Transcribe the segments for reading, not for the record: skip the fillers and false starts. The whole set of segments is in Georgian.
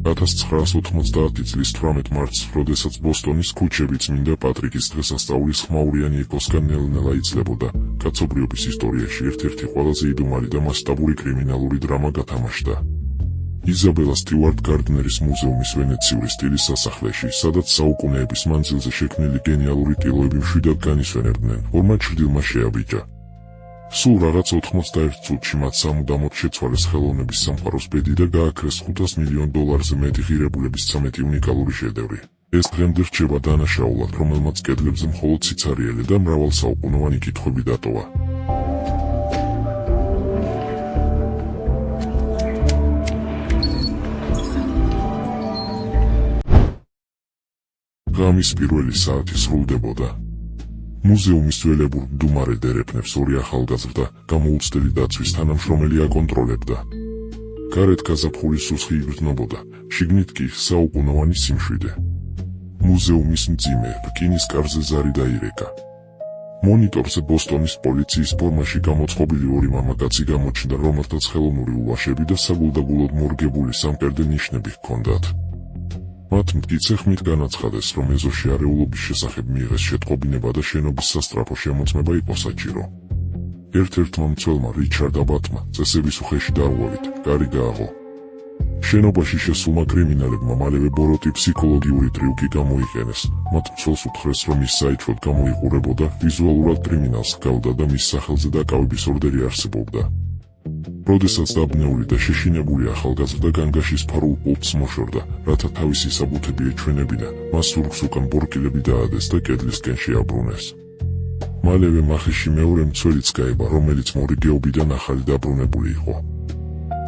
1990 წლის 18 მარტს, როდესაც ბოსტონის ქუჩები წმინდა პატრიკის დღესასწაულის ხმაურიანი ექოსგან ნელ-ნელა იცვლებოდა, კაცობრიობის ისტორიაში ერთ-ერთი ყველაზე იდუმალი და მასშტაბური კრიმინალური დრამა გათამაშდა. იზაბელა სტიუარტ გარდნერის მუზეუმის ვენეციური სტილის სასახლეში, სადაც საუკუნეების მანძილზე შექმნილი გენიალური ტილოები მშვიდად განისვენებდნენ, ორმა ჩრდილმა შეაბიჯა. სულ რაღაც 91 წუთში მათ სამუდამოდ შეცვალეს ხელოვნების სამყაროს ბედი და გააქრეს $500 მილიონ-ზე მეტი ღირებულების 13 უნიკალური შედევრი. ეს დღემდე რჩება დანაშაულად, რომელმაც კედლებზე მხოლოდ სიცარიელი და მრავალსაუკუნოვანი კითხვები დატოვა. ღამის პირველი საათი სრულდებოდა. მუზეუმის ძველებურ მდუმარე დერეფნებს ორი ახალგაზრდა, გამოუცდელი დაცვის თანამშრომელი აკონტროლებდა. გარეთ გაზაფხულის სუსხი იგრძნობოდა, შიგნით კი საუკუნოვანი სიმშვიდე. მუზეუმის მძიმე რკინის კარზე ზარი დაირეკა. მონიტორზე ბოსტონის პოლიციის ფორმაში გამოწყობილი ორი მამაკაცი გამოჩნდა, რომელთაც ხელოვნური ულვაშები და საგულდაგულოდ მორგებული სამკერდე ნიშნები ჰქონდათ. მათ მტკიცე ხმით განაცხადეს, რომ ეზოში არეულობის შესახებ მიიღეს შეტყობინება და შენობის სასწრაფო შემოწმება იყო საჭირო. ერთ-ერთმა მცველმა რიჩარდ აბატმა წესების უხეში დარღვევით კარი გააღო. შენობაში შესულმა კრიმინალებმა მალევე ბოროტი ფსიქოლოგიური ტრიუკი გამოიყენეს. მათ მცველს უთხრეს, რომ ის საითროდ გამოიყურებოდა, ვიზუალურად კრიმინალს ჰგავდა და მის სახელზე დაკავების ორდერი არსებობდა. როდესაც დაბნეული და შეშინებული ახალგაზრდა განგაშის ფარულ პულტს მოშორდა, რათა თავისი საბუთები ეჩვენებინა, მას ზურგს უკან ბორკილები დაადეს და კედლისკენ შეაბრუნეს. მალევე მახეში მეორე მცველიც გაება, რომელიც მორიგეობიდან ახალი დაბრუნებული იყო.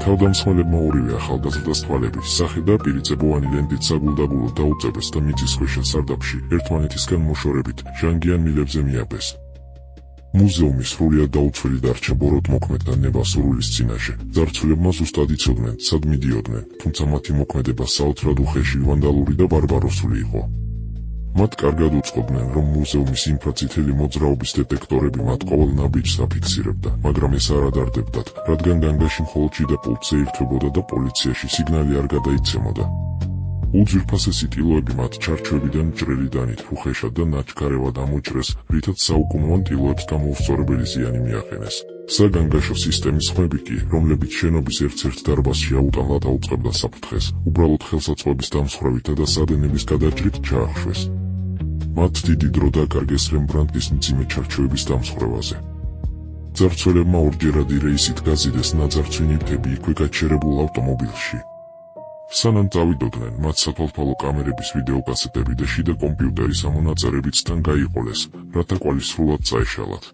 თავდამსხმელებმა ორივე ახალგაზრდას თვალები, სახე და პირიწებოვანი ლენტით საგულდაგულოდ დაუწებეს და მიწისქვეშა სარდაფში, ერთმანეთისგან მოშორებით, ჟანგიან მილებზე მიაბეს. მუზეუმი სრულიად დაუცველი დარჩა ბოროტმოქმედთა ნება-სურვილის წინაშე. ძარცველებმა ზუსტად იცოდნენ, სად მიდიოდნენ, თუმცა მათი მოქმედება საოცრად უხეში, ვანდალური და ბარბაროსული იყო. მათ კარგად უწყობდნენ, რომ მუზეუმის ინფრაწითელი მოძრაობის დეტექტორები მათ ყოველ ნაბიჯს აფიქსირებდა, მაგრამ ეს არ ადარდებდათ, რადგან განგაში მხოლოდ შიდა პულტზე ირთვებოდა და პოლიციაში სიგნალი არ გადაიცემოდა. უძვირფასესი ტილოები მათ ჩარჩოებიდან მჭრელი დანით უხეშად და ნაჩქარევად ამოჭრეს, რითაც საუკუნოვან ტილოებს გამოუსწორებელი ზიანი მიაყენეს. საგანგაშო სისტემის ხმები კი, რომლებიც შენობის ერთ-ერთ დარბაზში აუტანლად აუწყებდა საფრთხეს, უბრალოდ ხელსაწყოების დამსხვრევითა და სადენების გადაჭრით ჩაახშვეს. მათ დიდი დრო დაკარგეს რემბრანდტის მძიმე ჩარჩოების დამსხვრევაზე. ძარცველებმა ორჯერადი რეისით გაზიდეს ნაძარცვი ნივთები იქვე გაჩერებულ ავტომობილში. სანამ წავიდოდნენ, მათ სათვალთვალო კამერების ვიდეოკასეტები და შიდა კომპიუტერის ამონაწერებიც თან გაიყოლეს, რათა კვალი სრულად წაეშალათ.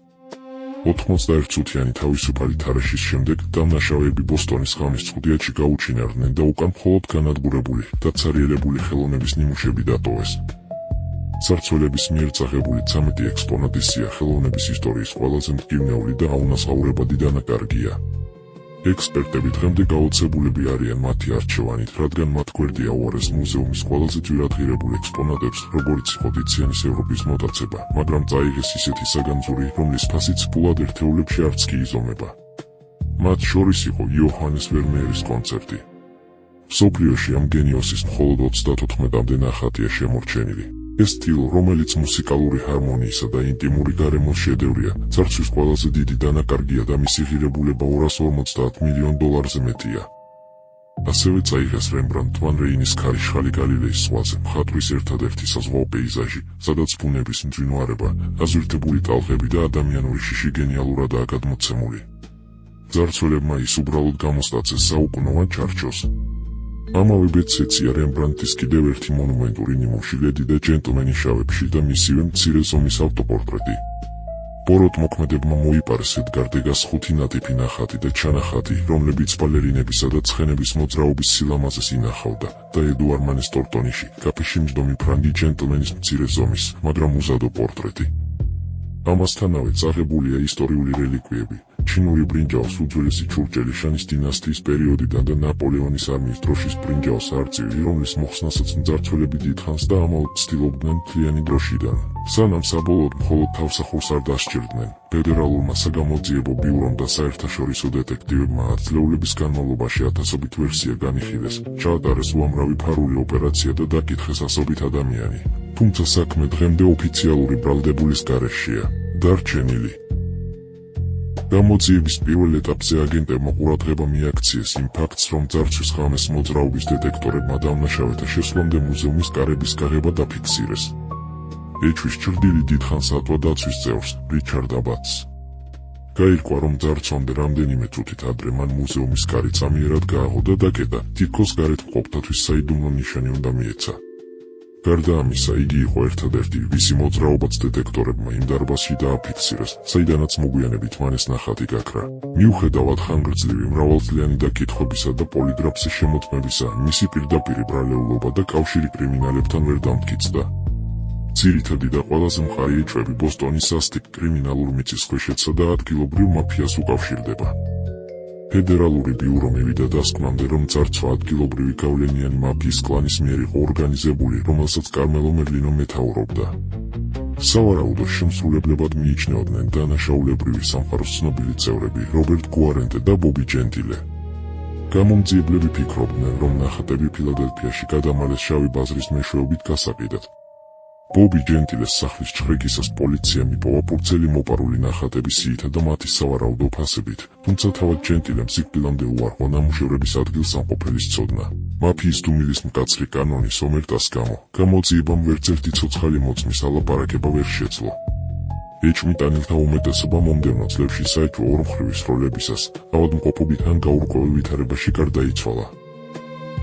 91 წუთიანი თავისუფალი თარაშის შემდეგ დამნაშავეები ბოსტონის ღამის წვდიათში გაუჩინარდნენ და უკან მხოლოდ განადგურებული, დაცარიელებული ხელოვნების ნიმუშები დატოვეს. ძარცველების მიერ წაღებული 13 ექსპონატის სია ხელოვნების ისტორიის ყველაზე მტკივნეული და აუნაზღაურებადი დანაკარგია. ექსპერტები დღემდე გაოცებულები არიან მათი არჩევანით, რადგან მათ გვერდია უარეს მუზეუმის ყველაზე ძვირადღირებულ ექსპონატებს, როგორც იყო დიციანის ევროპის მოტაცება, მაგრამ წაიღეს ისეთი საგანძური, რომლის ფასიც ფულად ერთეულებში არც კი იზომება. მათ შორის იყო იოჰანეს ვერმეერის კონცერტი. მსოფლიოში ამ გენიოსის მხოლოდ 34-მდე ნახატია შემორჩენილი. ეს სტილო, რომელიც მუსიკალური ჰარმონიისა და ინტიმური გარემოს შედევრია, ძარცვის ყველაზე დიდი დანაკარგია და მისი ღირებულება $250 მილიონ-ზე მეტია. ასევე წაიღეს რემბრანდტ ვან რეინის ქარიშხალი გალილეის ზღვაზე, მხატვრის ერთადერთი საზღვაო პეიზაჟი, სადაც ბუნების მძვინვარება, აზვირთებული ტალღები და ადამიანური შიში გენიალურადაა გადმოცემული. ძარცველებმა ის უბრალოდ გამოსტაცეს საუკუნოვან ჩარჩოს. ამავე ბედს ეცია რემბრანდტის კიდევ ერთი მონუმენტური ნიმუში, ლედი და ჯენტლმენი შავებში და მისივე მცირე ზომის ავტოპორტრეტი. ბოროტმოქმედებმა მოიპარეს ედგარ დეგას 5 ნატიფი ნახატი და ჩანახატი, რომლებიც ბალერინებისა და ცხენების მოძრაობის სილამაზეს ინახავდა, და ედუარ მანეს ტორტონიში, კაფეში მჯდომი ფრანგი ჯენტლმენის მცირე ზომის, მაგრამ უზადო პორტრეტი. ამასთანავე წაღებულია ისტორიული რელიკვიები, ჩინური ბრინჯაოს უძველესი ჩურჭელი შანის დინასტიის პერიოდიდან და ნაპოლეონის არმიის დროშის ბრინჯაოს არწივი, რომლის მოხსნასაც მძარცველები დიდხანს და ამაოდ ცდილობდნენ მთლიანი დროშიდან, სანამ საბოლოოდ მხოლოდ თავსახურს არ დასჭირდნენ. ფედერალურმა საგამოძიებო ბიურომ და საერთაშორისო დეტექტივებმა ათწლეულების განმავლობაში ათასობით ვერსია განიხილეს, ჩაატარეს უამრავი ფარული ოპერაცია და დაკითხეს ასობით ადამიანი. თუმცა საქმე დღემდე ოფიციალური ბრალდებულის გარეშეა დარჩენილი. გამოძიების პირველ ეტაპზე აგენტებმა ყურადღება მიაქციეს იმ ფაქტს, რომ ძარცვის ღამეს მოძრაობის დეტექტორებმა დამნაშავეთა შესვლამდე მუზეუმის კარების გაღება დაფიქსირეს. ეჩვის ჭრდილი დიდხანს ატვა დაცვის წევრს, რიჩარდ აბატს. გაირკვა, რომ ძარცვამდე რამდენიმე წუთით ადრე მან მუზეუმის კარი წამიერად გააღო და დაკეტა, თითქოს გარეთ მყოფთათვის საიდუმლო ნიშანი უნდა მიეცა. გარდა ამისა, იგი იყო ერთადერთი, ვისი მოძრაობაც დეტექტორებმა იმ დარბაზში დააფიქსირეს, საიდანაც მოგვიანებით მან ეს ნახატი გაქრა. მიუხედავად ხანგრძლივი მრავალწლიანი დაკითხვებისა და პოლიგრაფზე შემოწმებისა, მისი პირდაპირი ბრალეულობა და კავშირი კრიმინალებთან ვერ დამტკიცდა. ძირითადი და ყველაზე მყარი ეჭვები ბოსტონის სასტიკ კრიმინალურ მიწისქვეშეთსა და ადგილობრივ მაფიას უკავშირდება. ფედერალური ბიურო მივიდა დასკვნამდე, რომ ძარცვა ადგილობრივი გავლენიანი მაფიის კლანის მიერ იყო ორგანიზებული, რომელსაც კარმელო მერლინო მეთაურობდა. სავარაუდო შემსრულებლებად მიიჩნეოდნენ დანაშაულებრივი სამყაროს ცნობილი წევრები რობერტ გუარენტე და ბობი ჯენტილე. გამომძიებლები ფიქრობდნენ, რომ ნახატები ფილადელფიაში გადამალეს შავი ბაზრის მეშვეობით გასაყიდად. ბობი ჯენტილეს სახლის ჩხრეკისას პოლიციამ იპოვა პურცელი მოპარული ნახატების სიითა და მათი სავარაუდო ფასებით, თუმცა თავად ჯენტილემ სიკვდილამდე უარყო ნამუშევრების ადგილსამყოფელის ცოდნა. მაფიის დუმილის მკაცრი კანონის ომერტას გამო, გამოძიებამ ვერცერთი ცოცხალი მოწმის ალაპარაკება ვერ შეძლო. ეჭვმიტანილთა უმეტესობა მომდევნო წლებში საეჭვო ორმხრივი სროლებისას, ავადმყოფობით ან გაურკვეველ ვითარებაში გარდაიცვალა.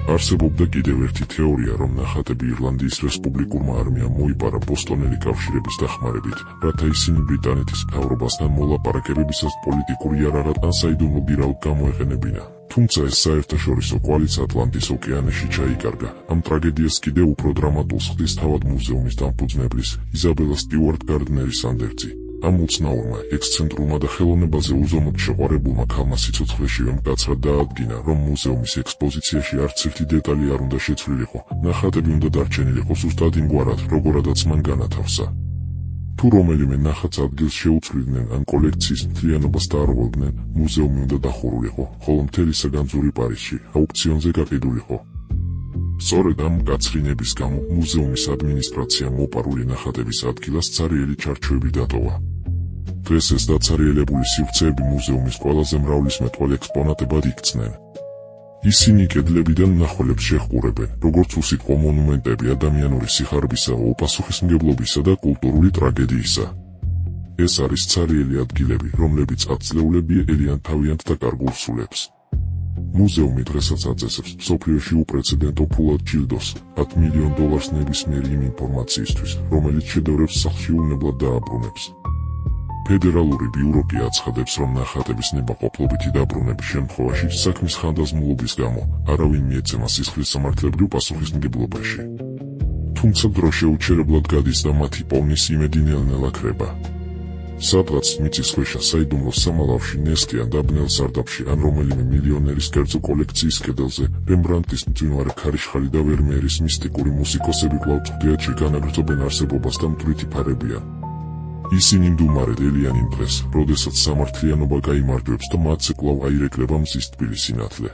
არსებობდა კიდევ ერთი თეორია, რომ ნახატები ირლანდიის რესპუბლიკურმა არმიამ მოიპარა ბოსტონელი კავშირების დახმარებით, რათა ისინი ბრიტანეთის მთავრობასთან მოლაპარაკებებისას პოლიტიკური იარაღად ან საიდუმლო ბირაოდ გამოეყენებინა. თუმცა ეს საერთაშორისო კვალიც ატლანტის ოკეანეში ჩაიკარგა. ამ ტრაგედიას კიდევ უფრო დრამატულს ხდის თავად მუზეუმის დამფუძნებლის, იზაბელა სტიუარტ გარდნერის ანდერძი. ამ უცნაურმა, ექსცენტრულმა და ხელოვნებაზე უზომოდ შეყვარებულმა ქალმა სიცოცხლეშივე მკაცრად დაადგინა, რომ მუზეუმის ექსპოზიციაში არც ერთი დეტალი არ უნდა შეცვლილიყო, ნახატები უნდა დარჩენილიყო ზუსტად იმგვარად, როგორადაც მან განათავსა. თუ რომელიმე ნახატს ადგილს შეუცვლიდნენ ან კოლექციის მთლიანობას დაარღვევდნენ, მუზეუმი უნდა დახურულიყო, ხოლო მთელი საგანძური პარიზში, აუქციონზე გაყიდულიყო. სწორედ ამ მკაცრინების გამო მუზეუმის ადმინისტრაციამ მოპარული ნახატების ადგილას ცარიელი ჩარჩოები დატოვა. დღეს ეს დაცარიელებული სივრცეები მუზეუმის ყველაზე მრავლისმეტყველ ექსპონატებად იქცნენ. ისინი კედლებიდან მნახველებს შეჰყურებენ, როგორც უსიტყვო მონუმენტები ადამიანური სიხარბისა, უპასუხისმგებლობისა და კულტურული ტრაგედიისა. ეს არის ცარიელი ადგილები, რომლებიც ათწლეულებია ელიან თავიანთ და კარგულ სულებს. მუზეუმი დღესაც აწესებს მსოფლიოში უპრეცედენტო ფულად ჯილდოს, $10 მილიონ ნებისმიერი იმ ინფორმაციისთვის, რომელიც შედევრებს სახლში უნებლად დააბრუნებს. ფედერალური ბიურო კი აცხადებს, რომ ნახატების ნებაყოფლობითი დაბრუნების შემთხვევაში საქმის ხანდაზმულობის გამო არავინ მიეცემა სისხლისმომართლებრივ პასუხისმგებლობაში. თუმცა დრო შეუჩერებლად გადის და მათი პოვნის იმედი ნელ-ნელა ქრება. სადღაც მიწისქვეშა საიდუმლო სამალავში, ნესტიან და ბნელ სარდაფში ან რომელიმე მილიონერის კერძო კოლექციის კედელზე, რემბრანდტის მძვინვარე ქარიშხალი და ვერმეერის მისტიკური მუსიკოსები კვლავ წვდიათში განაგრძობენ არსებობას და მტვრითი ფარებიან. ისინი მდუმარედ ელიან იმ დღეს, როდესაც სამართლიანობა გაიმარჯვებს და მათზე კვლავ აირეკლება მზის თბილი სინათლე.